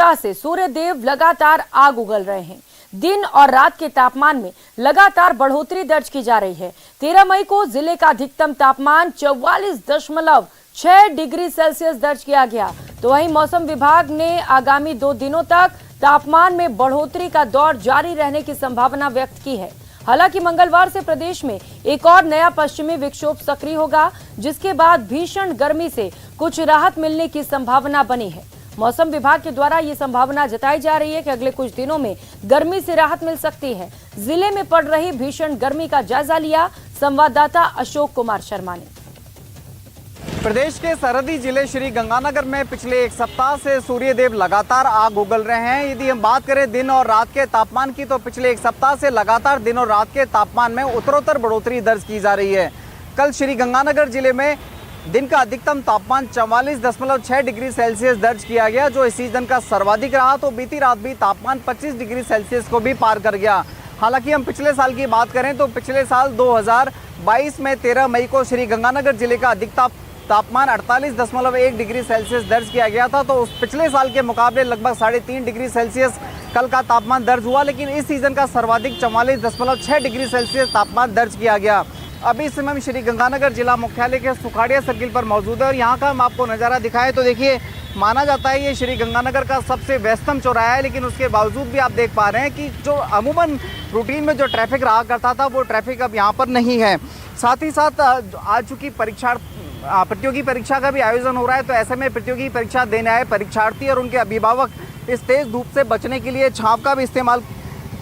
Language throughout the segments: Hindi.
सप्ताह से सूर्य देव लगातार आग उगल रहे हैं। दिन और रात के तापमान में लगातार बढ़ोतरी दर्ज की जा रही है। 13 मई को जिले का अधिकतम तापमान 44.6 डिग्री सेल्सियस दर्ज किया गया। तो वहीं मौसम विभाग ने आगामी 2 दिनों तक तापमान में बढ़ोतरी का दौर जारी रहने की संभावना व्यक्त की है। हालांकि मंगलवार से प्रदेश में एक और नया पश्चिमी विक्षोभ सक्रिय होगा, जिसके बाद भीषण गर्मी से कुछ राहत मिलने की संभावना बनी है। मौसम विभाग के द्वारा ये संभावना जताई जा रही है कि अगले कुछ दिनों में गर्मी से राहत मिल सकती है। जिले में पड़ रही भीषण गर्मी का जायजा लिया संवाददाता अशोक कुमार शर्मा ने। प्रदेश के सरहदी जिले श्री गंगानगर में पिछले एक सप्ताह से सूर्यदेव लगातार आग उगल रहे हैं। यदि हम बात करें दिन और रात के तापमान की, तो पिछले एक सप्ताह से लगातार दिन और रात के तापमान में उत्तरोत्तर बढ़ोतरी दर्ज की जा रही है। कल श्री गंगानगर जिले में दिन का अधिकतम तापमान 44.6 डिग्री सेल्सियस दर्ज किया गया, जो इस सीजन का सर्वाधिक रहा। तो बीती रात भी तापमान 25 डिग्री सेल्सियस को भी पार कर गया। हालांकि हम पिछले साल की बात करें तो पिछले साल 2022 में 13 मई को श्री गंगानगर जिले का अधिकतम तापमान 48.1 डिग्री सेल्सियस दर्ज किया गया था। तो उस पिछले साल के मुकाबले लगभग 3.5 डिग्री सेल्सियस कल का तापमान दर्ज हुआ, लेकिन इस सीजन का सर्वाधिक 44.6 डिग्री सेल्सियस तापमान दर्ज किया गया। अभी इस समय हम श्री गंगानगर जिला मुख्यालय के सुखाड़िया सर्किल पर मौजूद है और यहाँ का हम आपको नज़ारा दिखाएं तो देखिए, माना जाता है ये श्री गंगानगर का सबसे व्यस्तम चौराहा है, लेकिन उसके बावजूद भी आप देख पा रहे हैं कि जो अमूमन रूटीन में जो ट्रैफिक रहा करता था वो ट्रैफिक अब यहाँ पर नहीं है। साथ ही साथ आज चूँकि प्रतियोगी परीक्षा का भी आयोजन हो रहा है, तो ऐसे में प्रतियोगी परीक्षा देने आए परीक्षार्थी और उनके अभिभावक इस तेज़ धूप से बचने के लिए छाँव का भी इस्तेमाल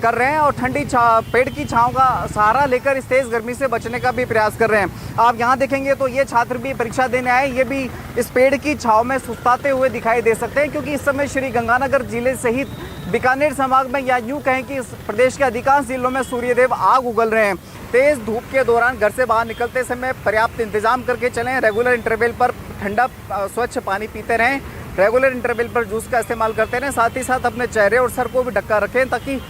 कर रहे हैं और ठंडी पेड़ की छांव का सहारा लेकर इस तेज़ गर्मी से बचने का भी प्रयास कर रहे हैं। आप यहाँ देखेंगे तो ये छात्र भी परीक्षा देने आए, ये भी इस पेड़ की छांव में सुस्ताते हुए दिखाई दे सकते हैं, क्योंकि इस समय श्री गंगानगर जिले सहित बीकानेर संभाग में या यूँ कहें कि प्रदेश के अधिकांश जिलों में सूर्यदेव आग उगल रहे हैं। तेज़ धूप के दौरान घर से बाहर निकलते समय पर्याप्त इंतजाम करके चलें। रेगुलर इंटरवल पर ठंडा स्वच्छ पानी पीते रहें, रेगुलर इंटरवल पर जूस का इस्तेमाल करते रहें। साथ ही साथ अपने चेहरे और सर को भी ढका रखें ताकि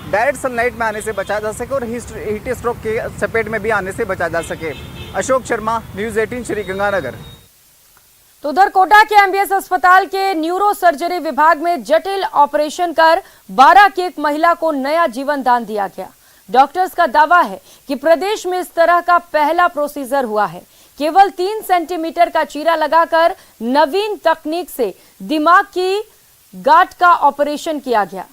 डायरेक्ट सनलाइट में आने से बचा जा सके और हीट स्ट्रोक के चपेट में भी आने से बचा जा सके। अशोक शर्मा, न्यूज़ 18 श्री गंगानगर। तो उधर कोटा के एमबीएस अस्पताल के न्यूरो सर्जरी विभाग में जटिल ऑपरेशन कर 12 की एक महिला को नया जीवन दान दिया गया। डॉक्टर्स का दावा है कि प्रदेश में इस तरह का पहला प्रोसीजर हुआ है। केवल 3 सेंटीमीटर का चीरा लगाकर नवीन तकनीक से दिमाग की गांठ का ऑपरेशन किया गया।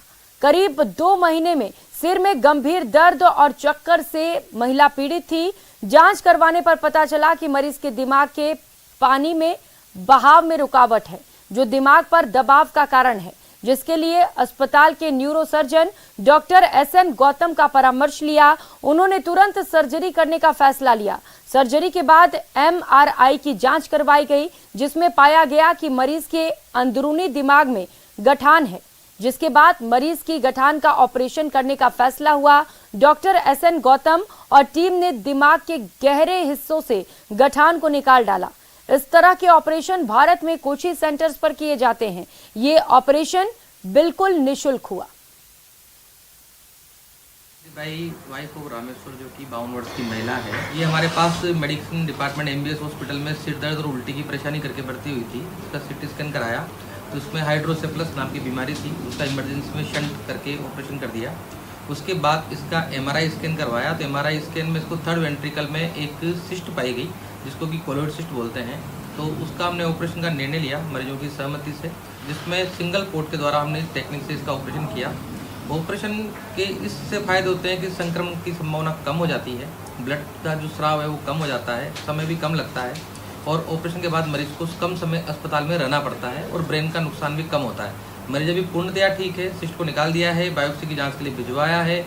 करीब 2 महीने में सिर में गंभीर दर्द और चक्कर से महिला पीड़ित थी। जांच करवाने पर पता चला कि मरीज के दिमाग के पानी में बहाव में रुकावट है, जो दिमाग पर दबाव का कारण है, जिसके लिए अस्पताल के neuro surgeon doctor SN Gautam का परामर्श लिया। उन्होंने तुरंत सर्जरी करने का फैसला लिया। सर्जरी के बाद एमआरआई की जांच करवाई गई, जिसमें पाया गया कि मरीज के अंदरूनी दिमाग में गठान है, जिसके बाद मरीज की गठान का ऑपरेशन करने का फैसला हुआ। डॉक्टर एसएन गौतम और टीम ने दिमाग के गहरे हिस्सों से गठान को निकाल डाला। इस तरह के ऑपरेशन भारत में कुछ ही सेंटर्स पर किए जाते हैं। ये ऑपरेशन बिल्कुल निशुल्क हुआ। वाइफ ऑफ रामेश्वर, जो कि 52 वर्ष की महिला है, ये हमारे पास मेडिसिन डिपार्टमेंट एमबीएस हॉस्पिटल में सिर दर्द और उल्टी की परेशानी करके भर्ती हुई थी। उसका सीटी स्कैन कराया तो उसमें हाइड्रोसेफलस नाम की बीमारी थी। उसका इमरजेंसी में शंट करके ऑपरेशन कर दिया। उसके बाद इसका एमआरआई स्कैन करवाया तो एमआरआई स्कैन में इसको 3rd वेंट्रिकल में एक सिस्ट पाई गई, जिसको कि कोलोइड सिस्ट बोलते हैं। तो उसका हमने ऑपरेशन का निर्णय लिया मरीजों की सहमति से, जिसमें सिंगल पोर्ट के द्वारा हमने इस टेक्निक से इसका ऑपरेशन किया। ऑपरेशन के इससे फायदे होते हैं कि संक्रमण की संभावना कम हो जाती है, ब्लड का जो स्राव है वो कम हो जाता है, समय भी कम लगता है और ऑपरेशन के बाद मरीज को कम समय अस्पताल में रहना पड़ता है और ब्रेन का नुकसान भी कम होता है। मरीज अभी पूर्णतया ठीक है, सिस्ट को निकाल दिया है, बायोप्सी की जांच के लिए भिजवाया है।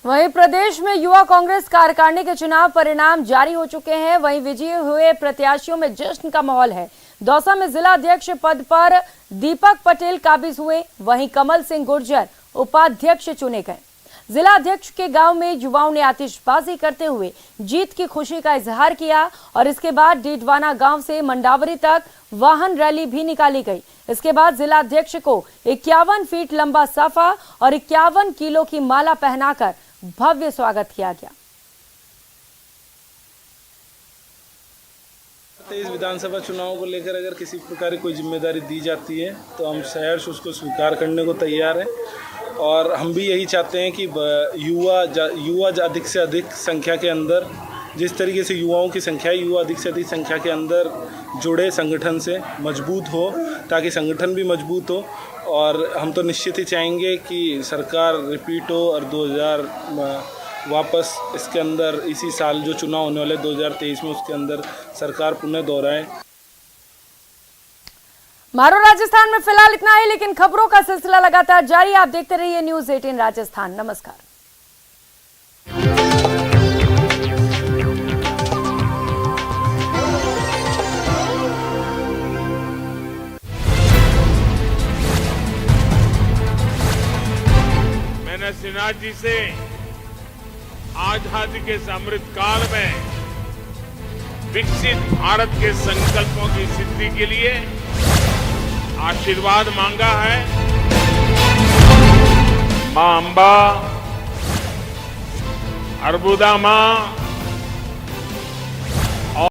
वहीं प्रदेश में युवा कांग्रेस कार्यकारिणी के चुनाव परिणाम जारी हो चुके हैं। वहीं विजयी हुए प्रत्याशियों में जश्न का माहौल है। दौसा में जिला अध्यक्ष पद पर दीपक पटेल काबिज हुए, वहीं कमल सिंह गुर्जर उपाध्यक्ष चुने गए। जिला अध्यक्ष के गांव में युवाओं ने आतिशबाजी करते हुए जीत की खुशी का इजहार किया और इसके बाद डीडवाना गांव से मंडावरी तक वाहन रैली भी निकाली गई। इसके बाद जिला अध्यक्ष को 51 फीट लंबा साफा और 51 किलो की माला पहनाकर भव्य स्वागत किया गया। 2023 विधानसभा चुनाव को लेकर अगर किसी प्रकार की कोई जिम्मेदारी दी जाती है तो हम सहर्ष उसको स्वीकार करने को तैयार हैं। और हम भी यही चाहते हैं कि युवा अधिक से अधिक संख्या के अंदर, जिस तरीके से युवाओं की संख्या, युवा अधिक से अधिक संख्या के अंदर जुड़े, संगठन से मजबूत हो, ताकि संगठन भी मजबूत हो। और हम तो निश्चित ही चाहेंगे कि सरकार रिपीट हो और 2000 वापस इसके अंदर इसी साल जो चुनाव होने वाले 2023 में उसके अंदर सरकार पुनः दोहराए। मारो राजस्थान में फिलहाल इतना ही, लेकिन खबरों का सिलसिला लगातार जारी। आप देखते रहिए न्यूज़ 18 राजस्थान। नमस्कार। मैंने सिन्हा जी से आजादी के इस अमृत काल में विकसित भारत के संकल्पों की सिद्धि के लिए आशीर्वाद मांगा है। मां अंबा, अर्बुदा मां,